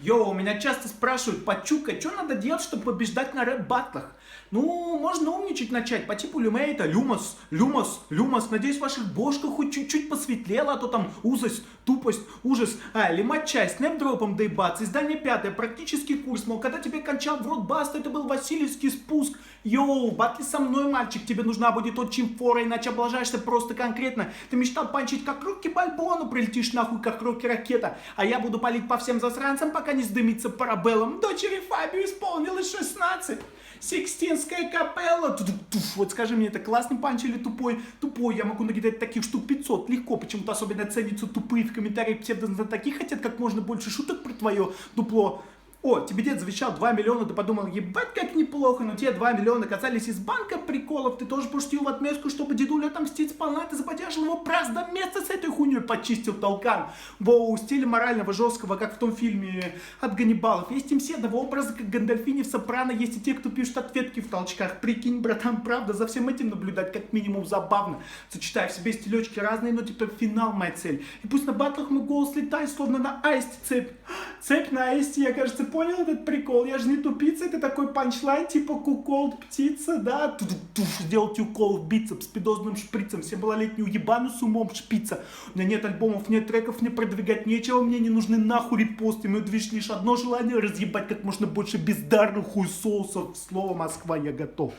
Йоу, меня часто спрашивают, Пачука, что надо делать, чтобы побеждать на рэп-баттлах? Ну, можно умничать начать, по типу Люмейта, Люмос, Люмос, Люмос. Надеюсь, в ваших бошках хоть чуть-чуть посветлело, а то там узость, тупость, ужас. Лимать чай, снэпдропом доебаться, издание пятое, практический курс, мол, когда тебе кончал в рот баста, это был Васильевский спуск. Йоу, батли со мной, мальчик, тебе нужна будет очень фора, иначе облажаешься просто конкретно. Ты мечтал панчить как Рокки Бальбоа, прилетишь нахуй как Рокки Ракета, а я буду палить по всем засранцам, пока не сдымится парабеллум. Дочери Фабию исполнилось 16. Сикстинская капелла. Вот скажи мне, это классный панч или тупой? Тупой, я могу накидать таких штук 500, легко. Почему-то особенно ценятся тупые в комментариях псевдознатоки, хотят как можно больше шуток про твое дупло. О, тебе дед завещал 2 миллиона, ты подумал, ебать как неплохо, но те 2 миллиона касались из банка приколов, ты тоже пошутил в отместку, чтобы дедуля отомстить сполна, ты запотяжил его праз до места с этой хуйней почистил толкан. Воу, стиля морального жесткого, как в том фильме от Ганнибалов. Есть им седного образа, как Гандальфини в Сопрано, есть и те, кто пишет ответки в толчках. Прикинь, братан, правда, за всем этим наблюдать как минимум забавно. Сочетая в себе стилечки разные, но типа финал моя цель. И пусть на батлах мой голос летает, словно на аисте цепь. Цепь на аисте, я, кажется, понял этот прикол? Я же не тупица, это такой панчлайн, типа кукол птица, да? Сделайте укол в бицепс с пидозным шприцем, все малолетнюю ебану с умом шпица. У меня нет альбомов, нет треков, мне продвигать нечего, мне не нужны нахуй репосты, мой движ лишь одно желание разъебать как можно больше бездарных хуесоусов. Слово Москва, я готов.